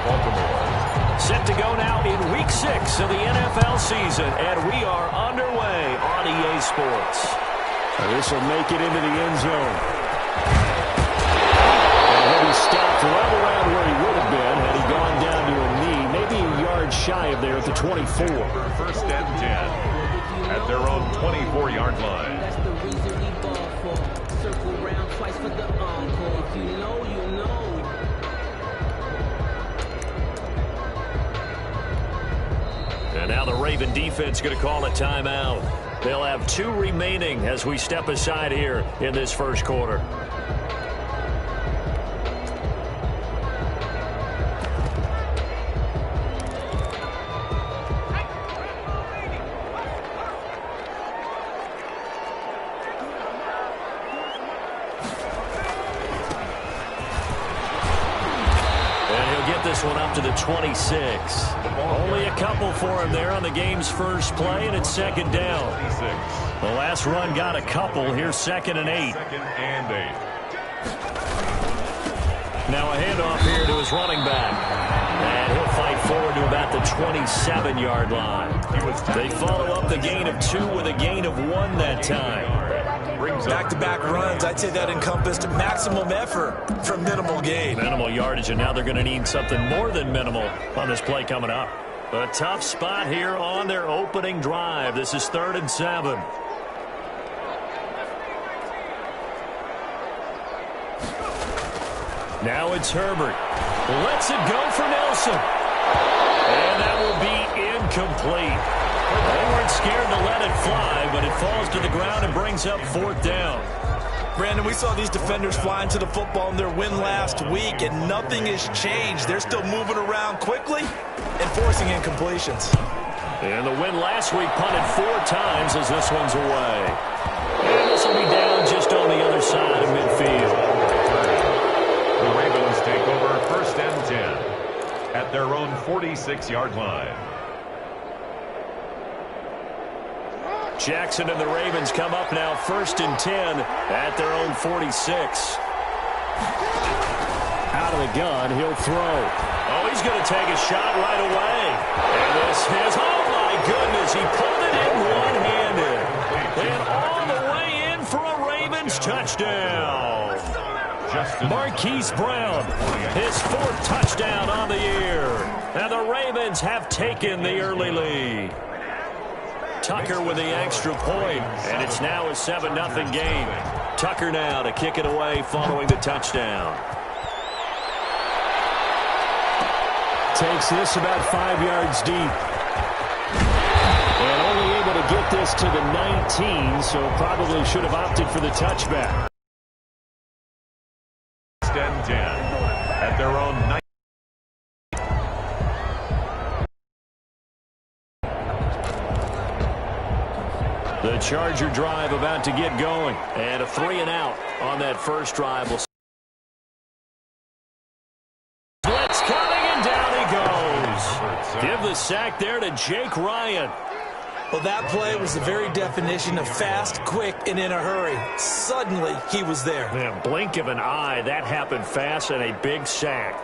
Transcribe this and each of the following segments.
Baltimore. Set to go now in Week 6 of the NFL season, and we are underway on EA Sports. This will make it into the end zone. And he'll be stopped right around where he would have been had he gone down to a knee, maybe a yard shy of there at the 24. First and 10 at their own 24-yard line. That's the reason we ball for. Circle round twice for the encore. If you know, you know. And now the Raven defense going to call a timeout. They'll have 2 remaining as we step aside here in this first quarter. This one up to the 26. Only a couple for him there on the game's first play, and it's second down. The last run got a couple. Here's second and 8. Now a handoff here to his running back. And he'll fight forward to about the 27-yard line. They follow up the gain of 2 with a gain of 1 that time. Back-to-back runs, I'd say that encompassed maximum effort for minimal gain. Minimal yardage, and now they're going to need something more than minimal on this play coming up. A tough spot here on their opening drive. This is 3rd and 7. Now it's Herbert. Lets it go for Nelson. And that will be incomplete. They weren't scared to let it fly, but it falls to the ground and brings up 4th down. Brandon, we saw these defenders flying to the football in their win last week, and nothing has changed. They're still moving around quickly and forcing incompletions. And the win last week punted 4 times as this one's away. And this will be down just on the other side of midfield. The Ravens take over 1st and 10 at their own 46-yard line. Jackson and the Ravens come up now 1st and 10 at their own 46. Out of the gun, he'll throw. Oh, he's going to take a shot right away. And this is, oh my goodness, he pulled it in one-handed. And all the way in for a Ravens touchdown. Marquise Brown, his 4th touchdown on the year. And the Ravens have taken the early lead. Tucker with the extra point, and it's now a 7-0 game. Tucker now to kick it away following the touchdown. Takes this about 5 yards deep. And only able to get this to the 19, so probably should have opted for the touchback. 10 at their own 9. The Charger drive about to get going. And a 3-and-out on that first drive. Blitz coming, and down he goes. Give the sack there to Jake Ryan. Well, that play was the very definition of fast, quick, and in a hurry. Suddenly, he was there. Man, blink of an eye, that happened fast, and a big sack.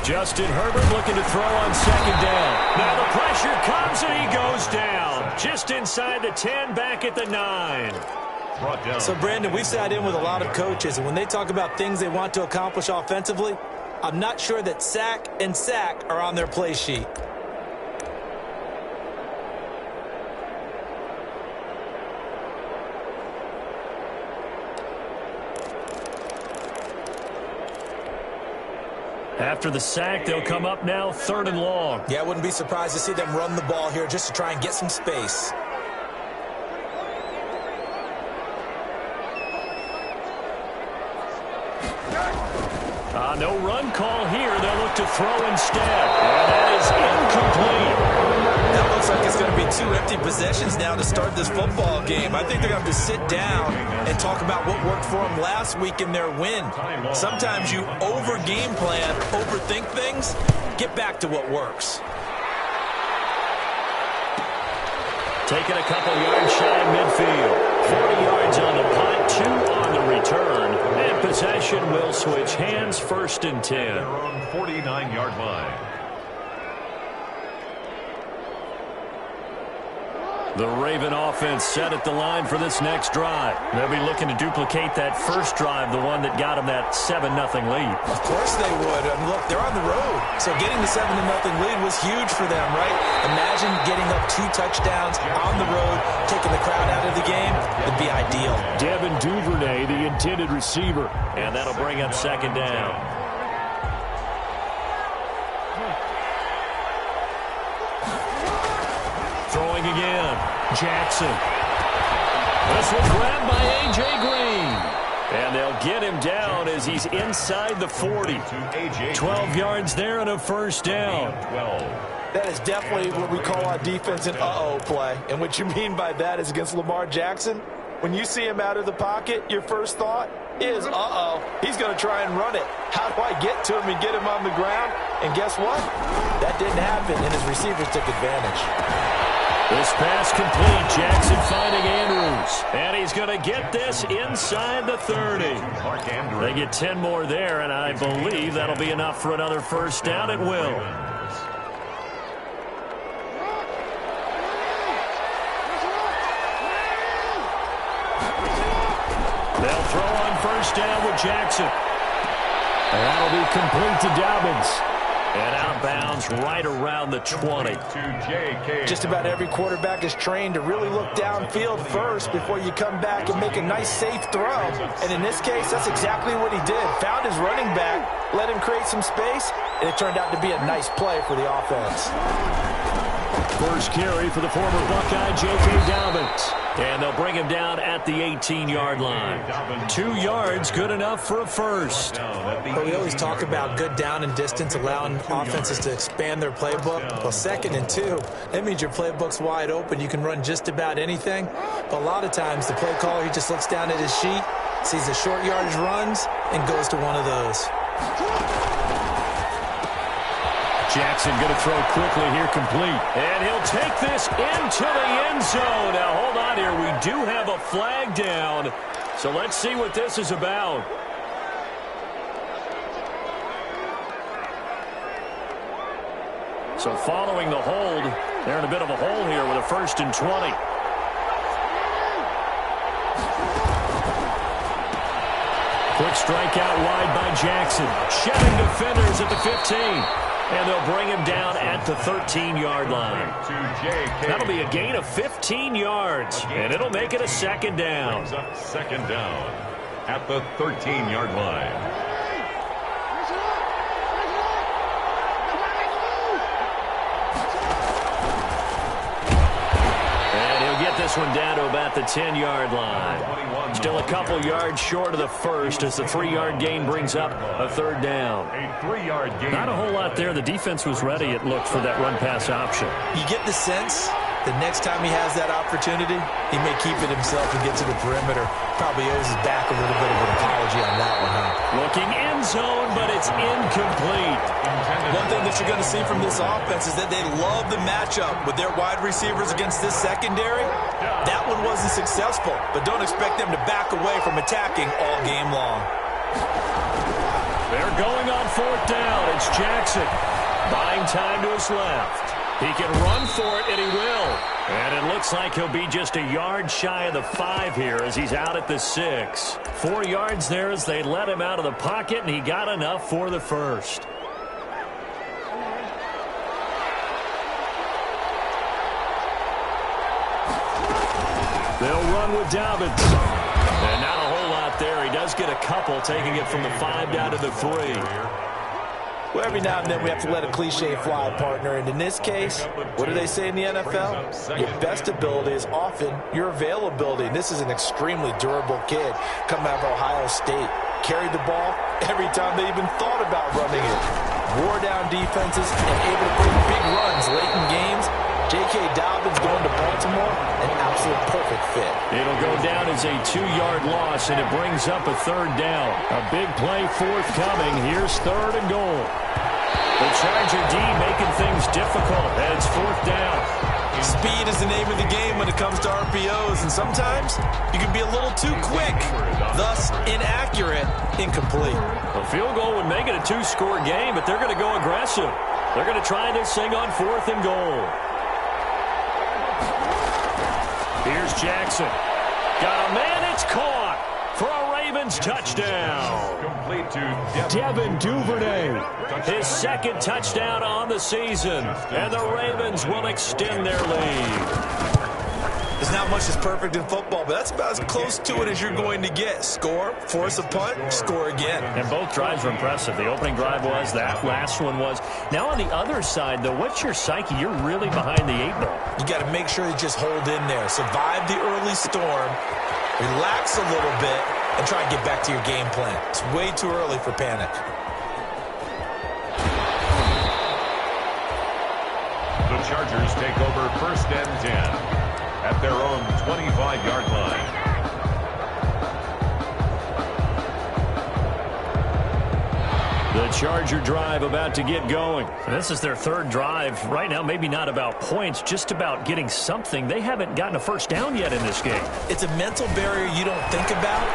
Justin Herbert looking to throw on 2nd down. Now the pressure comes, and he goes down. Just inside the 10, back at the 9. So, Brandon, we sat in with a lot of coaches, and when they talk about things they want to accomplish offensively, I'm not sure that sack and sack are on their play sheet. After the sack, they'll come up now 3rd and long. Yeah, I wouldn't be surprised to see them run the ball here just to try and get some space. No run call here. They'll look to throw instead. And that is incomplete. That looks like it's going to be 2 empty possessions now to start this football game. I think they're going to have to sit down and talk about what worked for them last week in their win. Sometimes you over-game plan, overthink things. Get back to what works. taken a couple yards shy of midfield. 40 yards on the punt, 2 on the return. And possession will switch hands, 1st and 10. They're on 49-yard line. The Raven offense set at the line for this next drive. They'll be looking to duplicate that first drive, the one that got them that 7-0 lead. Of course they would. I mean, look, they're on the road. So getting the 7-0 lead was huge for them, right? Imagine getting up 2 touchdowns on the road, taking the crowd out of the game. It'd be ideal. Devin Duvernay, the intended receiver. And that'll bring up 2nd down. Throwing again. Jackson. This was grabbed by A.J. Green. And they'll get him down as he's inside the 40. 12 yards there and a 1st down. That is definitely what we call our defense an uh-oh play. And what you mean by that is against Lamar Jackson, when you see him out of the pocket, your first thought is, uh-oh, he's going to try and run it. How do I get to him and get him on the ground? And guess what? That didn't happen, and his receivers took advantage. This pass complete. Jackson finding Andrews. And he's going to get this inside the 30. They get 10 more there, and I believe that'll be enough for another 1st down. It will. They'll throw on 1st down with Jackson. And that'll be complete to Dobbins. And outbounds right around the 20. Just about every quarterback is trained to really look downfield first before you come back and make a nice, safe throw. And in this case, that's exactly what he did. Found his running back, let him create some space, and it turned out to be a nice play for the offense. First carry for the former Buckeye, J.K. Dobbins. And they'll bring him down at the 18-yard line. 2 yards, good enough for a 1st. But we always talk about good down and distance, allowing offenses to expand their playbook. Well, 2nd and 2, that means your playbook's wide open. You can run just about anything. But a lot of times, the play caller, he just looks down at his sheet, sees the short yardage runs, and goes to one of those. Jackson going to throw quickly here, complete. And he'll take this into the end zone. Now, hold on here. We do have a flag down. So let's see what this is about. So following the hold, they're in a bit of a hole here with a 1st and 20. Quick strike out wide by Jackson. Shedding defenders at the 15. And they'll bring him down at the 13-yard line. That'll be a gain of 15 yards, and it'll make it a 2nd down. 2nd down at the 13-yard line. This one down to about the 10-yard line. Still a couple yards short of the 1st as the 3-yard gain brings up a 3rd down. A 3-yard gain. Not a whole lot there. The defense was ready, it looked, for that run-pass option. You get the sense the next time he has that opportunity, he may keep it himself and get to the perimeter. Probably owes his back a little bit of an apology on that one, huh? Looking end zone, but it's incomplete. One thing that you're going to see from this offense is that they love the matchup with their wide receivers against this secondary. That one wasn't successful, but don't expect them to back away from attacking all game long. They're going on 4th down. It's Jackson. Buying time to his left. He can run for it, and he will. And it looks like he'll be just a yard shy of the 5 here as he's out at the 6. 4 yards there as they let him out of the pocket, and he got enough for the 1st. They'll run with Dobbins. And not a whole lot there. He does get a couple, taking it from the 5 down to the 3. Well, every now and then we have to let a cliche fly, partner. And in this case, what do they say in the NFL? Your best ability is often your availability. And this is an extremely durable kid coming out of Ohio State. Carried the ball every time they even thought about running it. Wore down defenses and able to bring big runs late in games. J.K. Dobbins going to Baltimore, an absolute perfect fit. It'll go down as a 2-yard loss, and it brings up a 3rd down. A big play forthcoming. Here's 3rd and goal. The Charger D making things difficult, and it's 4th down. Speed is the name of the game when it comes to RPOs, and sometimes you can be a little too quick, thus inaccurate, incomplete. A field goal would make it a two-score game, but they're going to go aggressive. They're going to try this thing on 4th and goal. Here's Jackson. Got a man, it's caught for a Ravens touchdown. Complete to Devin Duvernay, his second touchdown on the season, and the Ravens will extend their lead. There's not much that's perfect in football, but that's about as close to it as you're going to get. Score, force a punt, score again. And both drives were impressive. The opening drive was, that last one was. Now on the other side, though, what's your psyche? You're really behind the 8-ball. You got to make sure you just hold in there. Survive the early storm, relax a little bit, and try and get back to your game plan. It's way too early for panic. The Chargers take over 1st and 10 at their own 25-yard line. The Charger drive about to get going. This is their 3rd drive. Right now, maybe not about points, just about getting something. They haven't gotten a first down yet in this game. It's a mental barrier you don't think about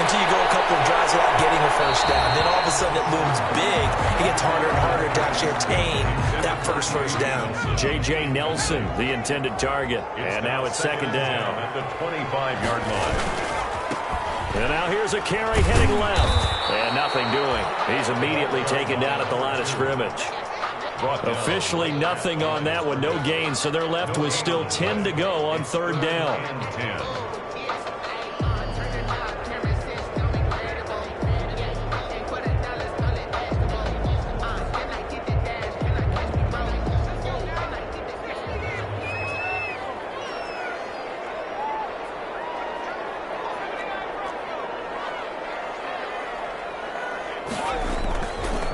until you go a couple of drives without getting a first down. Then all of a sudden it looms big. It gets harder and harder to actually attain that first down. J.J. Nelson, the intended target. And now it's 2nd down. At the 25-yard line. And now here's a carry heading left. And nothing doing. He's immediately taken down at the line of scrimmage. Officially nothing on that one. No gain. So they're left with still 10 to go on 3rd down.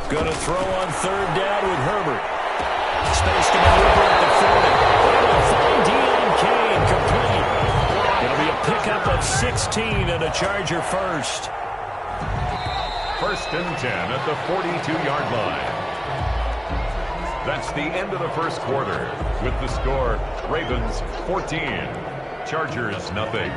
Going to throw on 3rd down with Herbert. Space to maneuver at the 40. Find Deion Kane complete. It'll be a pickup of 16 and a Charger first. 1st and 10 at the 42-yard line. That's the end of the first quarter with the score Ravens 14, Chargers nothing.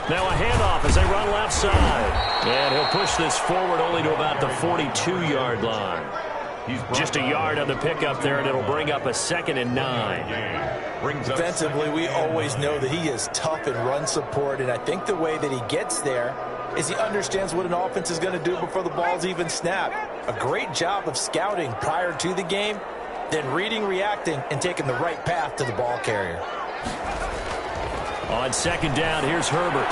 Now a handoff as they run left side. And he'll push this forward only to about the 42-yard line. Just a yard on the pickup there, and it'll bring up a 2nd and 9. Defensively, we always know that he is tough in run support, and I think the way that he gets there is he understands what an offense is going to do before the ball's even snapped. A great job of scouting prior to the game, then reading, reacting, and taking the right path to the ball carrier. On 2nd down, here's Herbert.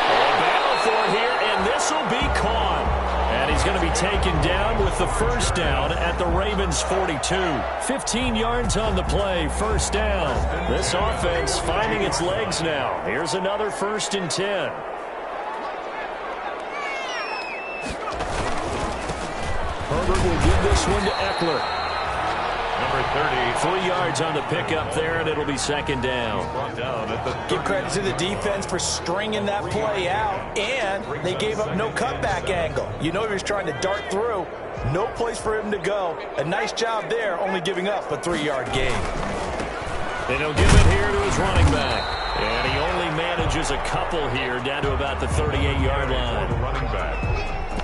Battle for it here, and this will be caught. And he's going to be taken down with the first down at the Ravens 42. 15 yards on the play, first down. This offense finding its legs now. Here's another 1st and 10. Herbert will give this one to Eckler. Number 30. 3 yards on the pickup there, and it'll be 2nd down. Give credit to the defense for stringing that play out, and they gave up no cutback angle. You know he was trying to dart through. No place for him to go. A nice job there, only giving up a 3-yard gain. And he'll give it here to his running back. And he only manages a couple here down to about the 38-yard line. Running back.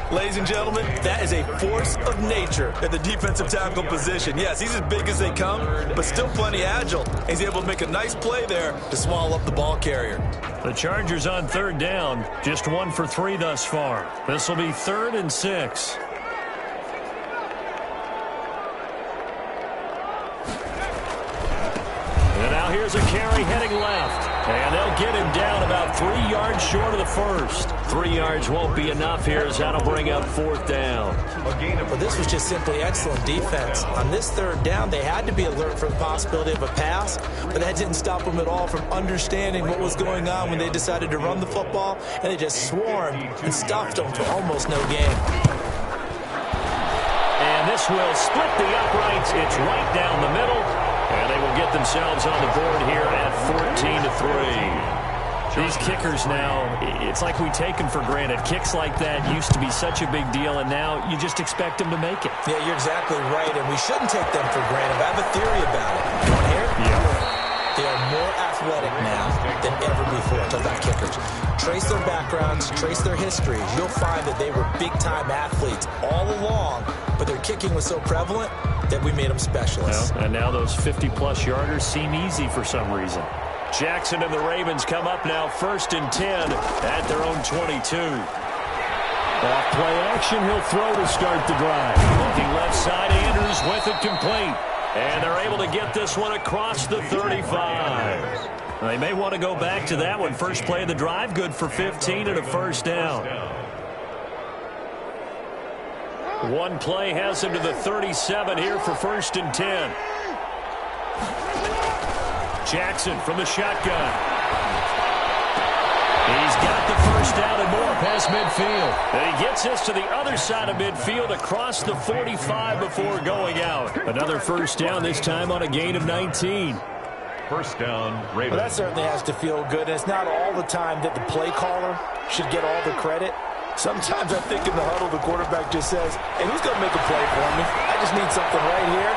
Ladies and gentlemen, that is a force of nature at the defensive tackle position. Yes, he's as big as they come, but still plenty agile. He's able to make a nice play there to swallow up the ball carrier. The Chargers on 3rd down, just 1 for 3 thus far. This will be 3rd and 6. And now here's a carry heading left. And they'll get him down about 3 yards short of the first. 3 yards won't be enough here as that'll bring up 4th down. Well, this was just simply excellent defense. On this 3rd down, they had to be alert for the possibility of a pass, but that didn't stop them at all from understanding what was going on when they decided to run the football, and they just swarmed and stuffed them for almost no gain. And this will split the uprights. It's right down the middle. And they will get themselves on the board here at 14-3. These kickers now, it's like we take them for granted. Kicks like that used to be such a big deal, and now you just expect them to make it. Yeah, you're exactly right, and we shouldn't take them for granted. I have a theory about it. You want to hear it? Yeah. They are more athletic now than ever before. Talk about kickers. Trace their backgrounds, trace their histories. You'll find that they were big-time athletes all along, but their kicking was so prevalent that we made them specialists. Well, and now those 50-plus yarders seem easy for some reason. Jackson and the Ravens come up now 1st and 10 at their own 22. Off play action, he'll throw to start the drive. Looking left side, Andrews with it complete. And they're able to get this one across the 35. They may want to go back to that one. First play of the drive, good for 15 and a first down. One play has him to the 37 here for 1st and 10. Jackson from the shotgun. He's got the first down and more past midfield. And he gets this to the other side of midfield across the 45 before going out. Another first down, this time on a gain of 19. First down, Ravens. Well, that certainly has to feel good. And it's not all the time that the play caller should get all the credit. Sometimes I think in the huddle, the quarterback just says, hey, who's going to make a play for me? I just need something right here.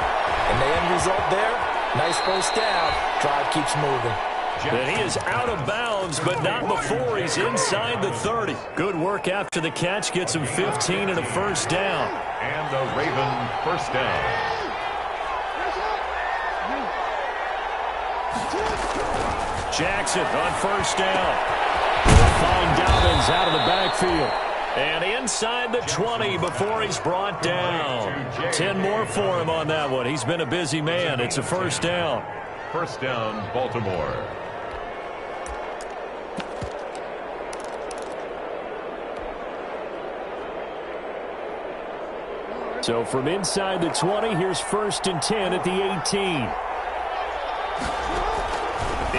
And the end result there, nice first down. Drive keeps moving. And he is out of bounds, but not before he's inside the 30. Good work after the catch. Gets him 15 and a first down. And the Raven first down. Jackson on first down. They'll find Dobbins out of the backfield. And inside the 20 before he's brought down. 10 more for him on that one. He's been a busy man. It's a first down. First down, Baltimore. So from inside the 20, here's 1st and 10 at the 18.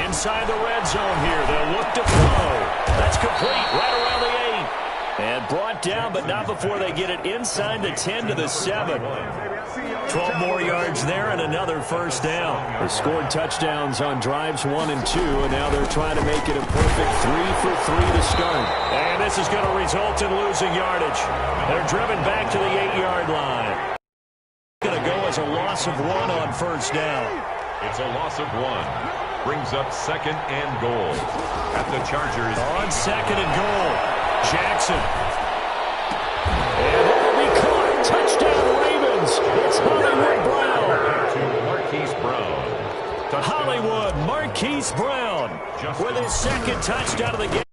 Inside the red zone here. They'll look to throw. That's complete right around the 8. And brought down, but not before they get it inside the 10 to the 7. 12 more yards there and another first down. They scored touchdowns on drives 1 and 2, and now they're trying to make it a perfect 3 for 3 to start. And this is going to result in losing yardage. They're driven back to the 8-yard line. Going to go as a loss of 1 on first down. It's a loss of 1. Brings up 2nd and goal at the Chargers. On 2nd and goal, Jackson. And it will be caught. Touchdown Ravens. It's Hollywood Brown. To Marquise Brown. Touchdown. Hollywood Marquise Brown with his 2nd touchdown of the game.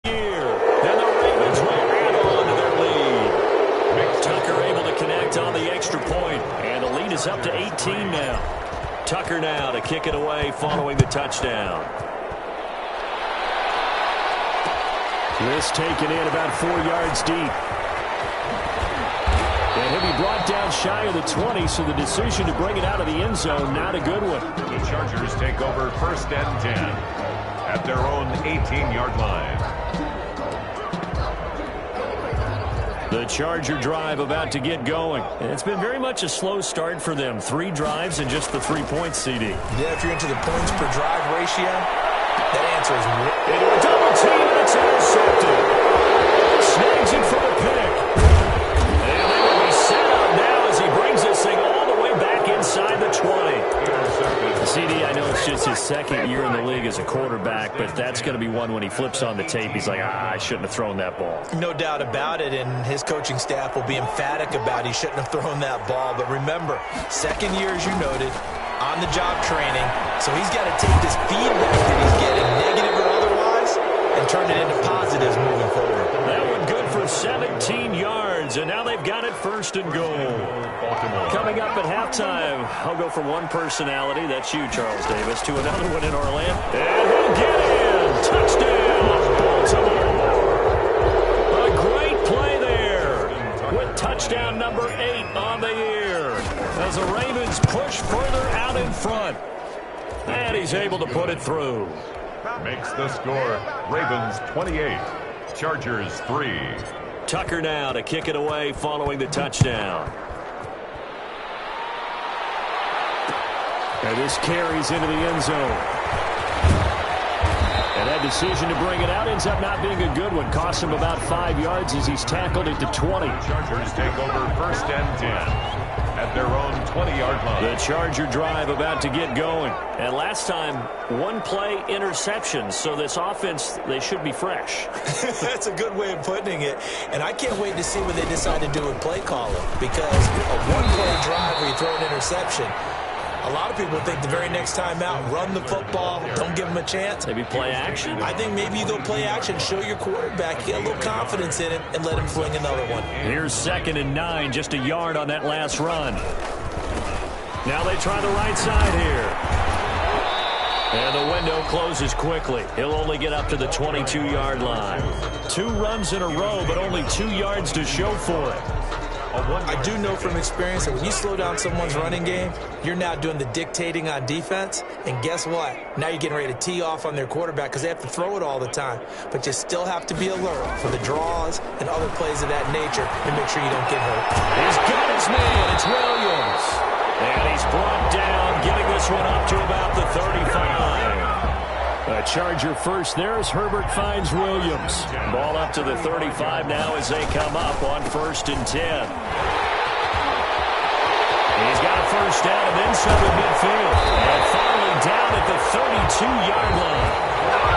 And the Ravens will add on to their lead. Tucker able to connect on the extra point. And the lead is up to 18 now. Tucker now to kick it away following the touchdown. This taken in about 4 yards deep. And he'll be brought down shy of the 20, so the decision to bring it out of the end zone, not a good one. The Chargers take over 1st and 10 at their own 18-yard line. The Charger drive about to get going. It's been very much a slow start for them. 3 drives and just the 3 points, CD. Yeah, if you're into the points per drive ratio, that answer is... Into a double team, and it's intercepted. Snags it for the pick. And they will be set up now as he brings this thing all the way back inside the 20. CD, I know it's just his 2nd year in the league as a quarterback, but that's going to be one when he flips on the tape. He's like, I shouldn't have thrown that ball. No doubt about it, and his coaching staff will be emphatic about he shouldn't have thrown that ball. But remember, 2nd year, as you noted, on-the-job training, so he's got to take this feedback that he's getting, negative or otherwise, and turn it into positives moving forward. That one good for 17 yards, and now they've got it 1st and goal. Coming up at halftime, I'll go from one personality, that's you, Charles Davis, to another one in Orlando. And he'll get in! Touchdown, Baltimore! A great play there with touchdown number 8 on the year as the Ravens push further out in front. And he's able to put it through. Makes the score Ravens 28, Chargers 3. Tucker now to kick it away following the touchdown. And this carries into the end zone. And that decision to bring it out ends up not being a good one. Costs him about 5 yards as he's tackled it to 20. Chargers take over 1st and 10 at their own 20-yard line. The Charger drive about to get going. And last time, one play interception. So this offense, they should be fresh. That's a good way of putting it. And I can't wait to see what they decide to do with play calling. Because a one-play drive where you throw an interception, a lot of people think the very next time out, run the football, don't give them a chance. Maybe play action? I think maybe you go play action, show your quarterback, get a little confidence in him, and let him fling another one. Here's 2nd and 9, just a yard on that last run. Now they try the right side here. And the window closes quickly. He'll only get up to the 22-yard line. 2 runs in a row, but only 2 yards to show for it. I do know from experience that when you slow down someone's running game, you're now doing the dictating on defense. And guess what? Now you're getting ready to tee off on their quarterback because they have to throw it all the time. But you still have to be alert for the draws and other plays of that nature and make sure you don't get hurt. He's got his man. It's Williams. And he's brought down, getting this one up to about the 35. A Charger first there as Herbert finds Williams. Ball up to the 35 now as they come up on 1st and 10. He's got a first down and then some at midfield. And finally down at the 32-yard line.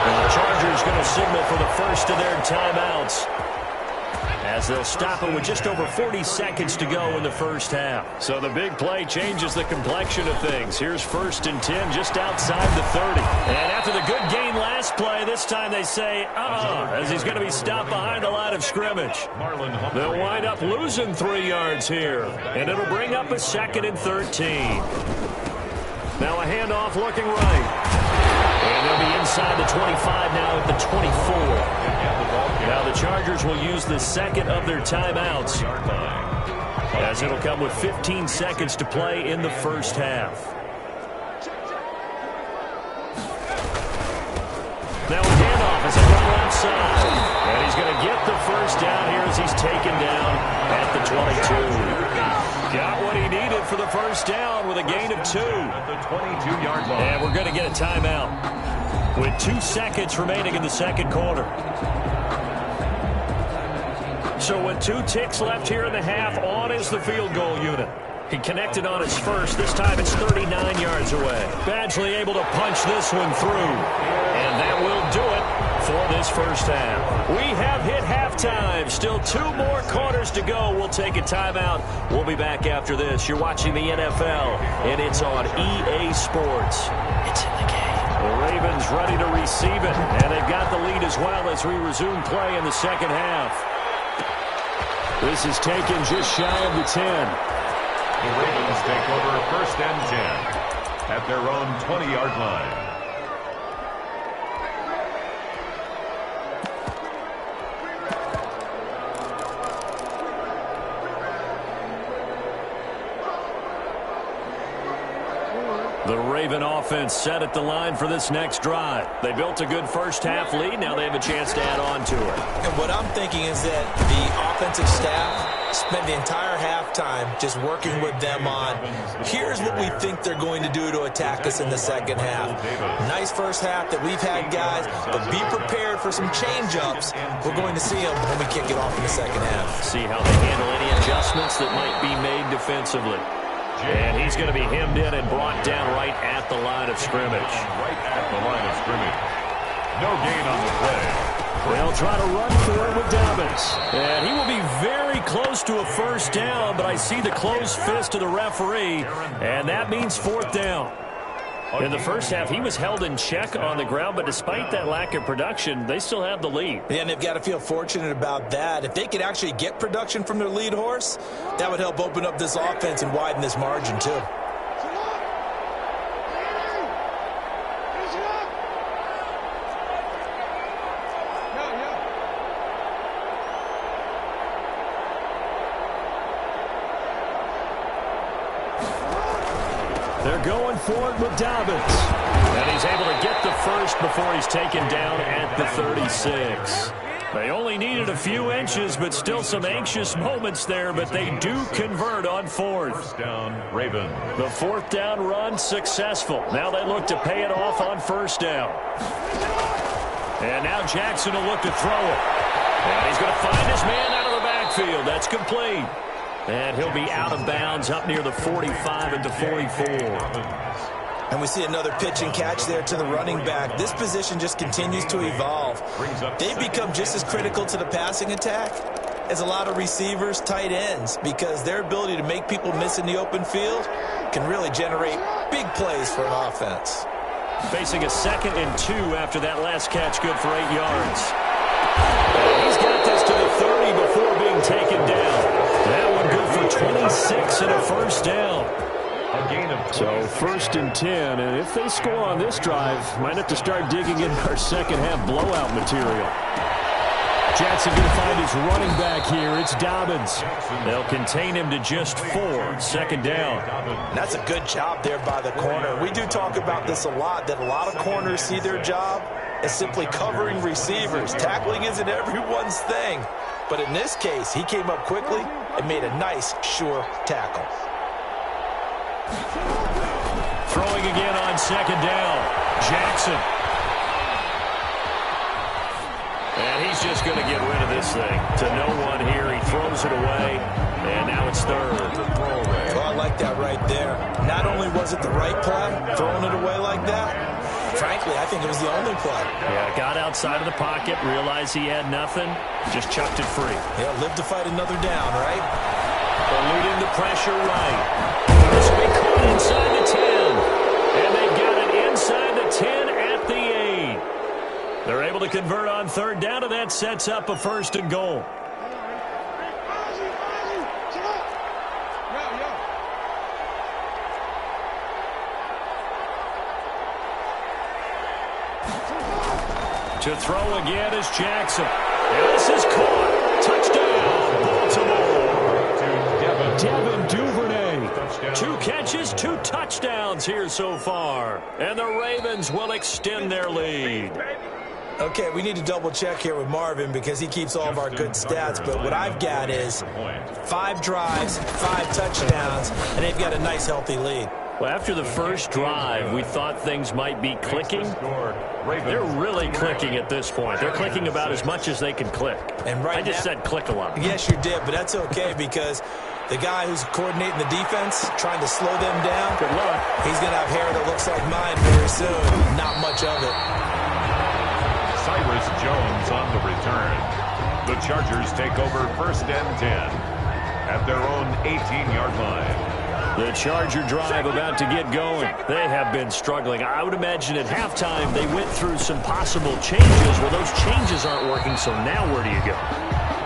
And the Chargers going to signal for the first of their timeouts, as they'll stop it with just over 40 seconds to go in the first half. So the big play changes the complexion of things. Here's 1st and 10 just outside the 30. And after the good gain last play, this time they say, as he's going to be stopped behind the line of scrimmage. They'll wind up losing 3 yards here. And it'll bring up a 2nd and 13. Now a handoff looking right. And they'll be inside the 25 now at the 24. Now the Chargers will use the 2nd of their timeouts, as it'll come with 15 seconds to play in the first half. Now a handoff as they go left side. And he's going to get the first down here as he's taken down at the 22. Got what he needed for the first down with a gain of 2. At the 22-yard line. And we're going to get a timeout with 2 seconds remaining in the second quarter. So with 2 ticks left here in the half, on is the field goal unit. He connected on his first. This time it's 39 yards away. Badgley able to punch this one through. And that will do it for this first half. We have hit halftime. Still 2 more quarters to go. We'll take a timeout. We'll be back after this. You're watching the NFL, and it's on EA Sports. It's in the game. The Ravens ready to receive it, and they've got the lead as well as we resume play in the second half. This is taken just shy of the 10. The Ravens take over 1st and 10 at their own 20-yard line. The Raven offense set at the line for this next drive. They built a good first half lead. Now they have a chance to add on to it. And what I'm thinking is that the offensive staff spent the entire halftime just working with them on, here's what we think they're going to do to attack us in the second half. Nice first half that we've had, guys, but be prepared for some change-ups. We're going to see them when we kick it off in the second half. See how they handle any adjustments that might be made defensively. And he's going to be hemmed in and brought down right at the line of scrimmage. Right at the line of scrimmage. No gain on the play. They'll try to run for it with Dobbins. And he will be very close to a first down, but I see the closed fist of the referee, and that means 4th down. In the first half, he was held in check on the ground, but despite that lack of production, they still have the lead. Yeah, and they've got to feel fortunate about that. If they could actually get production from their lead horse, that would help open up this offense and widen this margin, too. They're going for it with Dobbins. And he's able to get the first before he's taken down at the 36. They only needed a few inches, but still some anxious moments there, but they do convert on fourth. First down, Ravens. The fourth down run successful. Now they look to pay it off on first down. And now Jackson will look to throw it. And he's going to find his man out of the backfield. That's complete. And he'll be out of bounds up near the 45 at the 44. And we see another pitch and catch there to the running back. This position just continues to evolve. They've become just as critical to the passing attack as a lot of receivers, tight ends, because their ability to make people miss in the open field can really generate big plays for an offense. Facing a 2nd and 2 after that last catch, good for 8 yards. He's got this to the 30 before being taken down. That one good for 26 and a first down. So 1st and 10, and if they score on this drive, might have to start digging in our second half blowout material. Jackson going to find his running back here. It's Dobbins. They'll contain him to just 4. 2nd down. That's a good job there by the corner. We do talk about this a lot, that a lot of corners see their job as simply covering receivers. Tackling isn't everyone's thing. But in this case, he came up quickly and made a nice, sure tackle. Throwing again on 2nd down. Jackson. And he's just going to get rid of this thing. To no one here. He throws it away. And now it's 3rd. Well, I like that right there. Not only was it the right play, throwing it away like that, frankly, I think it was the only play. Yeah, got outside of the pocket, realized he had nothing, just chucked it free. Yeah, live to fight another down, right? Elude into pressure right. This will be caught inside the 10. And they've got it inside the 10 at the 8. They're able to convert on 3rd down, and that sets up a 1st and goal. To throw again is Jackson. And this is caught. Touchdown, Baltimore. Devin Duvernay. 2 catches, 2 touchdowns here so far. And the Ravens will extend their lead. Okay, we need to double check here with Marvin because he keeps all of our good stats. But what I've got is 5 drives, 5 touchdowns, and they've got a nice, healthy lead. Well, after the first drive, we thought things might be clicking. They're really clicking at this point. They're clicking about as much as they can click. And right I just said click a lot. Yes, you did, but that's okay because the guy who's coordinating the defense, trying to slow them down, good luck. He's going to have hair that looks like mine very soon. Not much of it. Cyrus Jones on the return. The Chargers take over 1st and 10 at their own 18-yard line. The Charger drive about to get going. They have been struggling. I would imagine at halftime they went through some possible changes. Well, those changes aren't working, so now where do you go?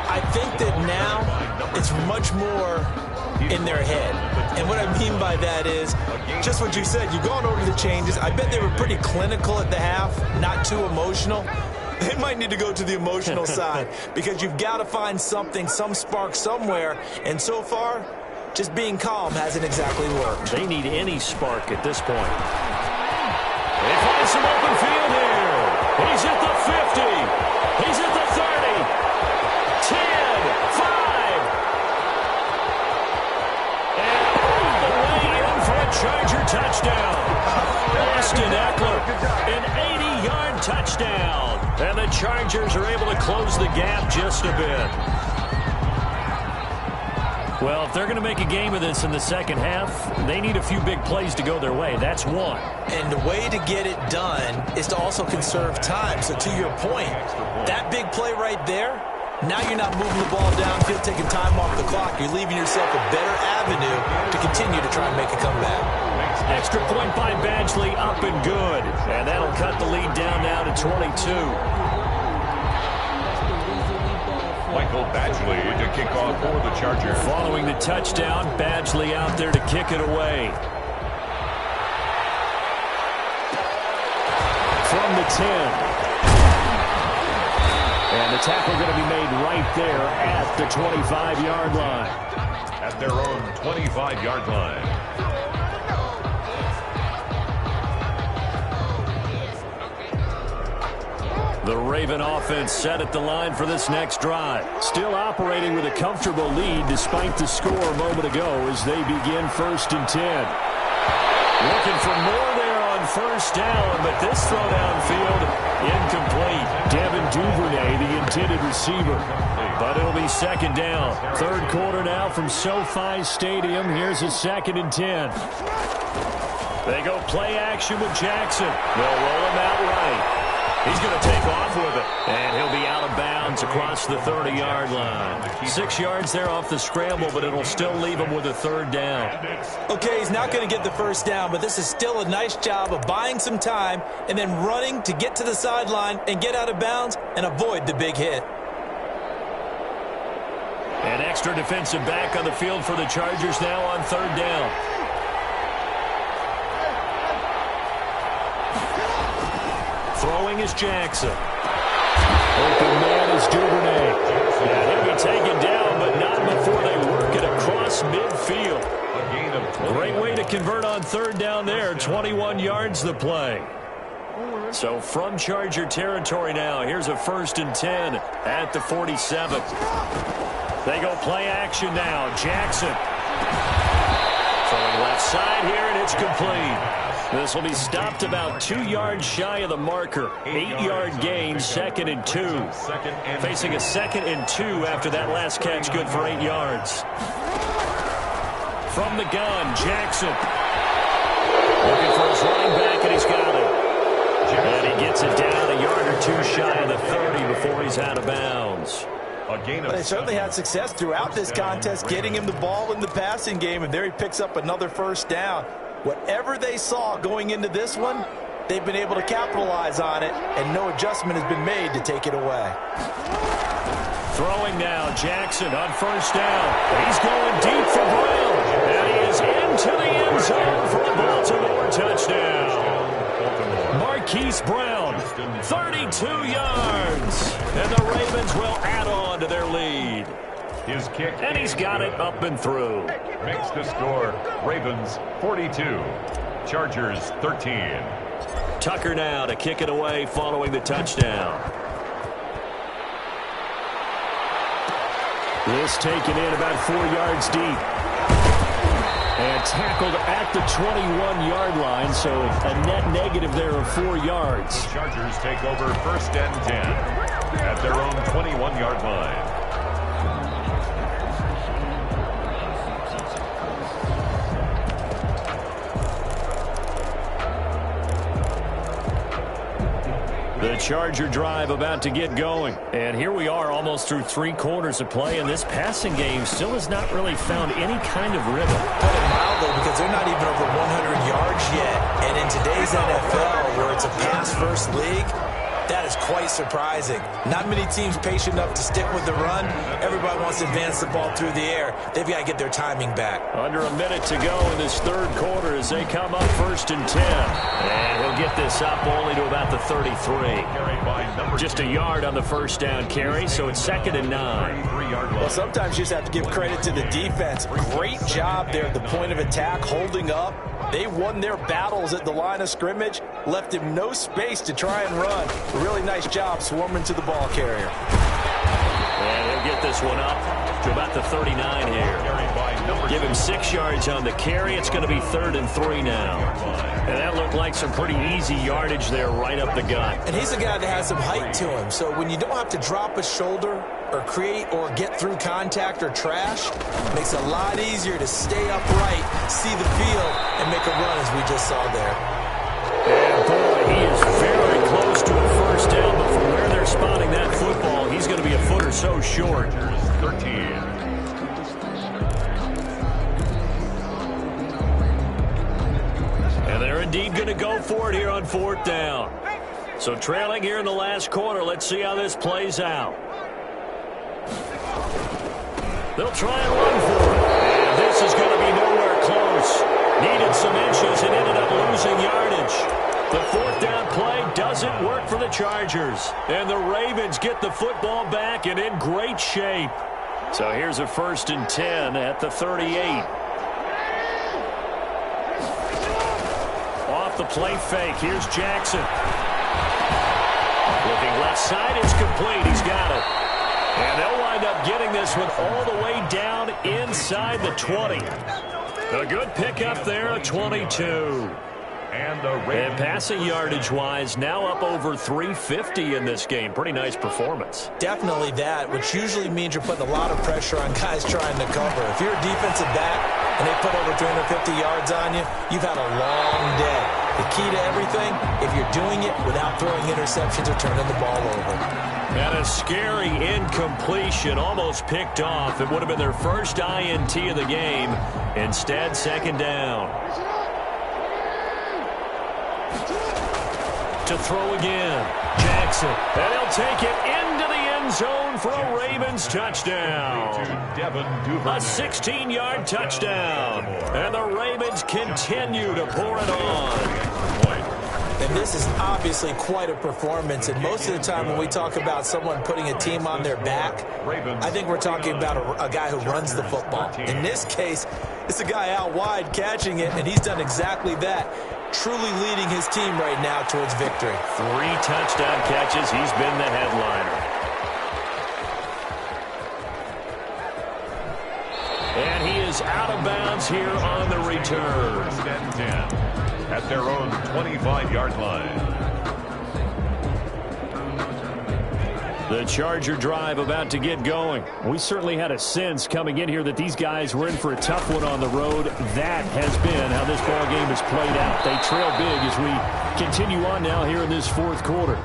I think that now it's much more in their head. And what I mean by that is just what you said. You've gone over the changes. I bet they were pretty clinical at the half, not too emotional. They might need to go to the emotional side because you've got to find something, some spark somewhere. And so far, just being calm hasn't exactly worked. They need any spark at this point. They find some open field here. He's at the 50. He's at the 30. 10, 5. And all the way in for a Charger touchdown. Austin Eckler, an 80-yard touchdown. And the Chargers are able to close the gap just a bit. Well, if they're going to make a game of this in the second half, they need a few big plays to go their way. That's one. And the way to get it done is to also conserve time. So to your point, that big play right there, now you're not moving the ball downfield, taking time off the clock. You're leaving yourself a better avenue to continue to try and make a comeback. Extra point by Badgley, up and good. And that'll cut the lead down now to 22. Michael Badgley to kick off for the Chargers. Following the touchdown, Badgley out there to kick it away. From the 10. And the tackle going to be made right there at the 25-yard line. At their own 25-yard line. The Raven offense set at the line for this next drive. Still operating with a comfortable lead despite the score a moment ago as they begin 1st and 10. Looking for more there on 1st down, but this throw downfield incomplete. Devin Duvernay, the intended receiver. But it'll be 2nd down. 3rd quarter now from SoFi Stadium. Here's a 2nd and 10. They go play action with Jackson. They'll roll him out right. He's going to take off with it, and he'll be out of bounds across the 30-yard line. 6 yards there off the scramble, but it'll still leave him with a 3rd down. Okay, he's not going to get the 1st down, but this is still a nice job of buying some time and then running to get to the sideline and get out of bounds and avoid the big hit. An extra defensive back on the field for the Chargers now on 3rd down. Throwing is Jackson. Open man is Duvernay. Yeah, he'll be taken down, but not before they work it across midfield. Great way to convert on 3rd down there. 21 yards the play. So from Charger territory now, here's a 1st and 10 at the 47. They go play action now. Jackson. Throwing left side here, and it's complete. This will be stopped about 2 yards shy of the marker. 8-yard gain, 2nd and 2. Facing a 2nd and 2 after that last catch, good for 8 yards. From the gun, Jackson. Looking for his running back, and he's got it. And he gets it down a yard or 2 shy of the 30 before he's out of bounds. But they certainly had success throughout this contest, getting him the ball in the passing game, and there he picks up another 1st down. Whatever they saw going into this one, they've been able to capitalize on it, and no adjustment has been made to take it away. Throwing now, Jackson on 1st down. He's going deep for Brown, and he is into the end zone for a Baltimore touchdown. Marquise Brown, 32 yards, and the Ravens will add on to their lead. His kick, and he's got it up and through. Makes the score, Ravens 42, Chargers 13. Tucker now to kick it away following the touchdown. This taken in about 4 yards deep. And tackled at the 21-yard line, so a net negative there of 4 yards. The Chargers take over 1st and 10 at their own 21-yard line. The Charger drive about to get going. And here we are almost through 3 quarters of play, and this passing game still has not really found any kind of rhythm. Put it mildly, because they're not even over 100 yards yet. And in today's NFL, where it's a pass-first league, that is quite surprising. Not many teams patient enough to stick with the run. Everybody wants to advance the ball through the air. They've got to get their timing back. Under a minute to go in this 3rd quarter as they come up 1st and 10. And he'll get this up only to about the 33. Just a yard on the 1st down carry, so it's 2nd and 9. Well, sometimes you just have to give credit to the defense. Great job there at the point of attack, holding up. They won their battles at the line of scrimmage, left him no space to try and run. A really nice job swarming to the ball carrier. And he'll get this one up to about the 39 here. Give him 6 yards on the carry. It's going to be 3rd and 3 now. And that looked like some pretty easy yardage there right up the gut. And he's a guy that has some height to him, so when you don't have to drop a shoulder or create or get through contact or trash, it makes it a lot easier to stay upright, see the field, and make a run as we just saw there. And boy, he is very close to a 1st down, but from where they're spotting that football, he's going to be a foot or so short. 13. And they're indeed going to go for it here on 4th down. So trailing here in the last quarter, let's see how this plays out. They'll try and run for it. And this is going to be nowhere close. Needed some inches and ended up losing yardage. The 4th down play doesn't work for the Chargers. And the Ravens get the football back and in great shape. So here's a 1st and 10 at the 38. Off the play fake, here's Jackson. Looking left side, it's complete. He's got it. And they'll wind up getting this one all the way down inside the 20. A good pickup there, a 22. And passing yardage-wise, now up over 350 in this game. Pretty nice performance. Definitely that, which usually means you're putting a lot of pressure on guys trying to cover. If you're a defensive back and they put over 350 yards on you, you've had a long day. The key to everything, if you're doing it without throwing interceptions or turning the ball over. And a scary incompletion, almost picked off. It would have been their first INT of the game. Instead, second down. To throw again, Jackson, and he'll take it into the end zone for a Ravens touchdown. A 16-yard touchdown, and the Ravens continue to pour it on. And this is obviously quite a performance, and most of the time when we talk about someone putting a team on their back, I think we're talking about a guy who runs the football. In this case, it's a guy out wide catching it, and he's done exactly that. Truly leading his team right now towards victory. 3 touchdown catches. He's been the headliner. And he is out of bounds here on the return. At their own 25-yard line. The Charger drive about to get going. We certainly had a sense coming in here that these guys were in for a tough one on the road. That has been how this ball game has played out. They trail big as we continue on now here in this fourth quarter.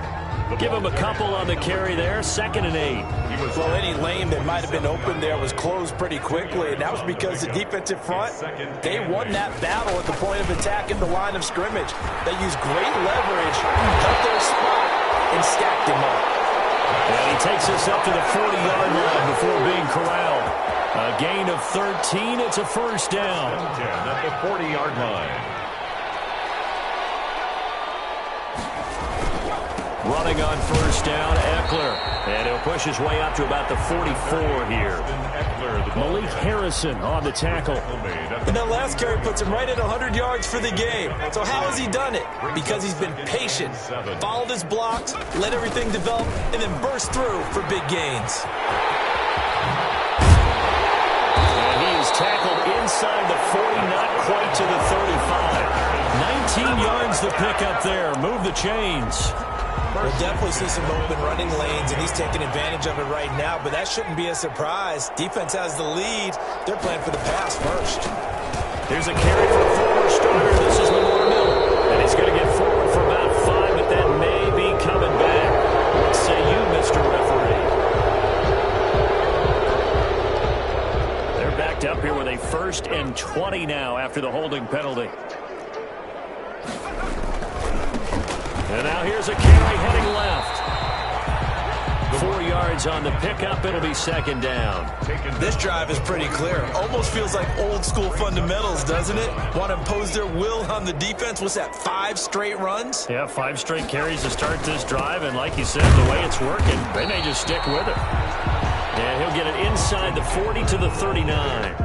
Give them a couple on the carry there, 2nd and 8. Well, any lane that might have been open there was closed pretty quickly, and that was because the defensive front, they won that battle at the point of attack in the line of scrimmage. They used great leverage, held their spot, and stacked him up. And he takes us up to the 40-yard line before being corralled. A gain of 13. It's a first down. At the 40-yard line. Running on first down, Eckler. And he'll push his way up to about the 44 here. Malik Harrison on the tackle. And that last carry puts him right at 100 yards for the game. So how has he done it? Because he's been patient, followed his blocks, let everything develop, and then burst through for big gains. And he is tackled inside the 40, not quite to the 35. 19 yards the pickup there. Move the chains. We'll definitely see some open running lanes, and he's taking advantage of it right now, but that shouldn't be a surprise. Defense has the lead. They're playing for the pass first. Here's a carry for a former starter. This is Lamar Miller, and he's going to get forward for about 5, but that may be coming back. What say you, Mr. Referee? They're backed up here with a 1st and 20 now after the holding penalty. And now here's a carry heading left. 4 yards on the pickup. It'll be 2nd down. This drive is pretty clear. Almost feels like old school fundamentals, doesn't it? Want to impose their will on the defense. What's that, 5 straight runs? Yeah, 5 straight carries to start this drive. And like you said, the way it's working, they may just stick with it. And he'll get it inside the 40 to the 39.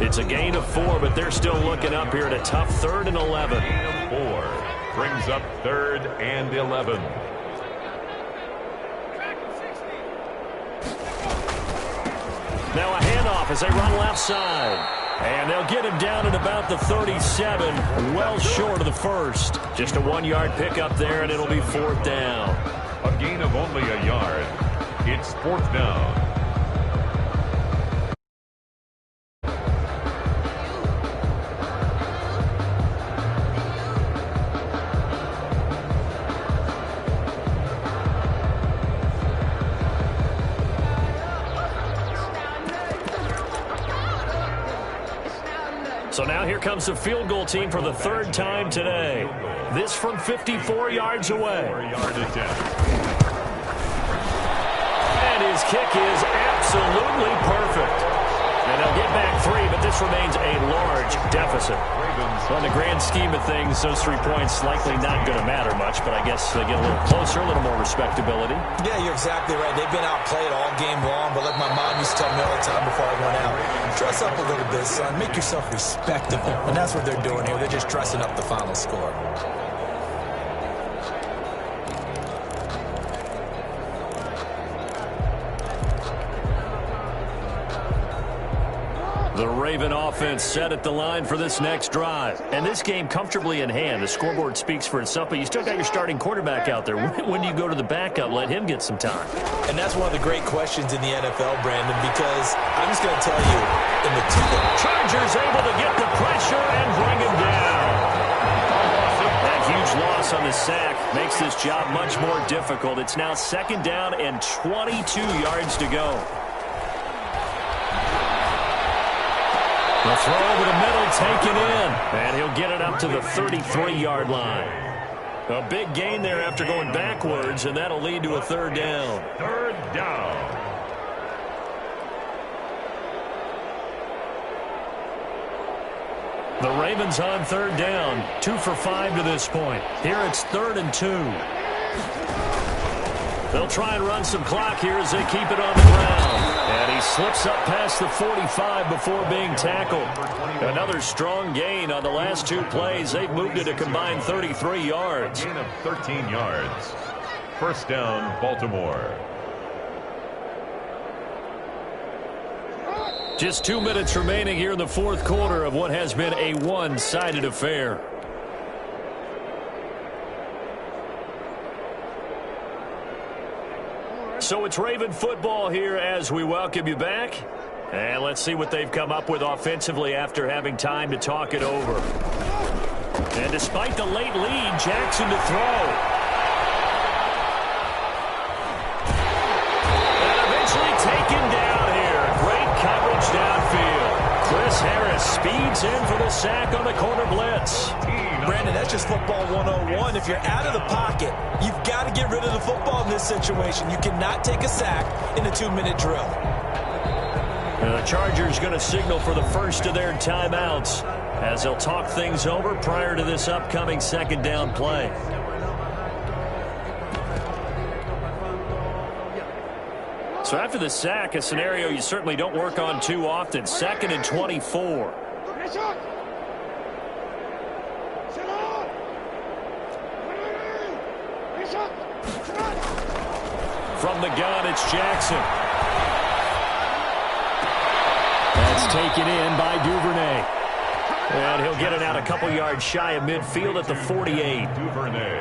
It's a gain of 4, but they're still looking up here at a tough 3rd and 11. 4 brings up 3rd and 11. Now a handoff as they run left side. And they'll get him down at about the 37, well short of the 1st. Just a 1-yard pickup there, and it'll be 4th down. A gain of only a yard. It's 4th down. So now here comes the field goal team for the 3rd time today. This from 54 yards away. And his kick is absolutely perfect. And they'll get back 3, but this remains a large deficit. Well, in the grand scheme of things, those 3 points likely not going to matter much, but I guess they get a little closer, a little more respectability. Yeah, you're exactly right. They've been outplayed all game long, but like my mom used to tell me all the time before I went out, dress up a little bit, son. Make yourself respectable. And that's what they're doing here. They're just dressing up the final score. The Raven offense set at the line for this next drive. And this game comfortably in hand. The scoreboard speaks for itself, but you still got your starting quarterback out there. When do you go to the backup? Let him get some time. And that's one of the great questions in the NFL, Brandon, because I'm just going to tell you, in the Chargers able to get the pressure and bring him down. That huge loss on the sack makes this job much more difficult. It's now 2nd down and 22 yards to go. The throw over the middle taken in, and he'll get it up to the 33-yard line. A big gain there after going backwards, and that'll lead to a 3rd down. 3rd down. The Ravens on 3rd down, 2 for 5 to this point. Here it's 3rd and 2. They'll try and run some clock here as they keep it on the ground. And he slips up past the 45 before being tackled. Another strong gain on the last 2 plays. They've moved it a combined 33 yards. Gain of 13 yards. 1st down, Baltimore. Just 2 minutes remaining here in the 4th quarter of what has been a one-sided affair. So it's Raven football here as we welcome you back. And let's see what they've come up with offensively after having time to talk it over. And despite the late lead, Jackson to throw. And eventually taken down here. Great coverage downfield. Chris Harris speeds in for the sack on the corner blitz. Brandon, that's just football 101. If you're out of the pocket, you've got to get rid of the football in this situation. You cannot take a sack in a 2-minute drill. The Chargers going to signal for the first of their timeouts as they'll talk things over prior to this upcoming 2nd down play. So after the sack, a scenario you certainly don't work on too often. 2nd and 24. From the gun, it's Jackson. That's taken in by Duvernay. And he'll get it out a couple yards shy of midfield at the 48. Duvernay.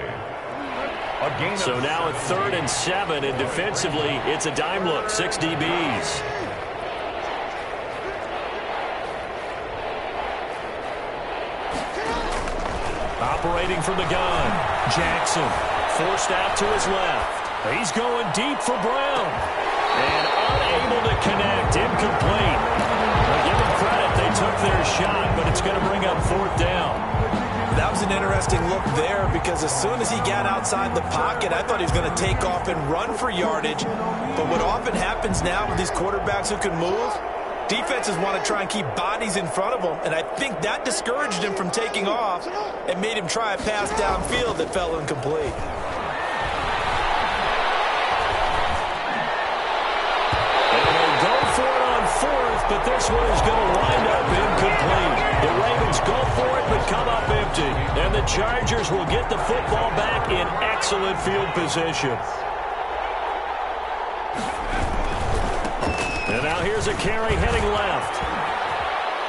So now at 3rd and 7, and defensively, it's a dime look, 6 DBs. Operating from the gun, Jackson forced out to his left. He's going deep for Brown. And unable to connect, incomplete. Well, give them credit, they took their shot, but it's going to bring up 4th down. That was an interesting look there because as soon as he got outside the pocket, I thought he was going to take off and run for yardage. But what often happens now with these quarterbacks who can move, defenses want to try and keep bodies in front of them, and I think that discouraged him from taking off and made him try a pass downfield that fell incomplete. But this one is going to wind up incomplete. The Ravens go for it, but come up empty. And the Chargers will get the football back in excellent field position. And now here's a carry heading left.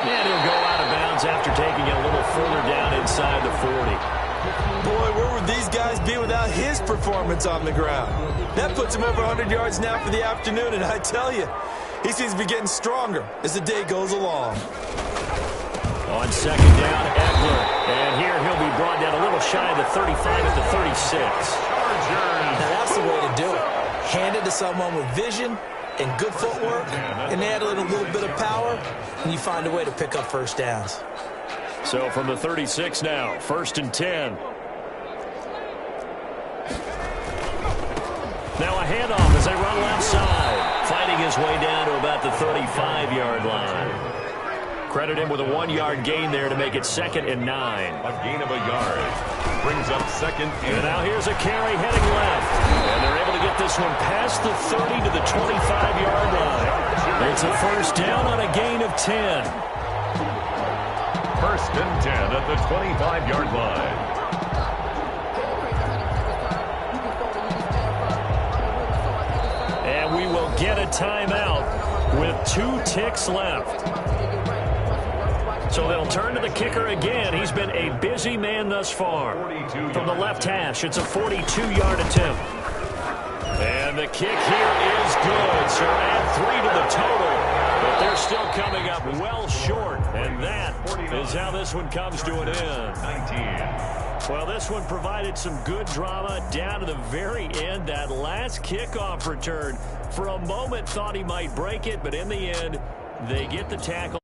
And he'll go out of bounds after taking it a little further down inside the 40. Boy, where would these guys be without his performance on the ground? That puts him over 100 yards now for the afternoon, and I tell you, he seems to be getting stronger as the day goes along. On 2nd down, Eckler. And here he'll be brought down a little shy of the 35 at the 36. Now that's the way to do it. Hand it to someone with vision and good footwork, and add a little bit of power, and you find a way to pick up 1st downs. So from the 36 now, 1st and 10. Now a handoff as they run left side. Fighting his way down to about the 35-yard line. Credit him with a 1-yard gain there to make it 2nd and 9. A gain of a yard. Brings up 2nd and now here's a carry heading left. And they're able to get this one past the 30 to the 25-yard line. It's a 1st down on a gain of 10. 1st and 10 at the 25-yard line. And we will get a timeout with 2 ticks left. So they'll turn to the kicker again. He's been a busy man thus far. From the left hash, it's a 42-yard attempt. And the kick here is good. So add 3 to the total. But they're still coming up well short. And that is how this one comes to an end. 19. Well, this one provided some good drama down to the very end. That last kickoff return, for a moment, thought he might break it. But in the end, they get the tackle.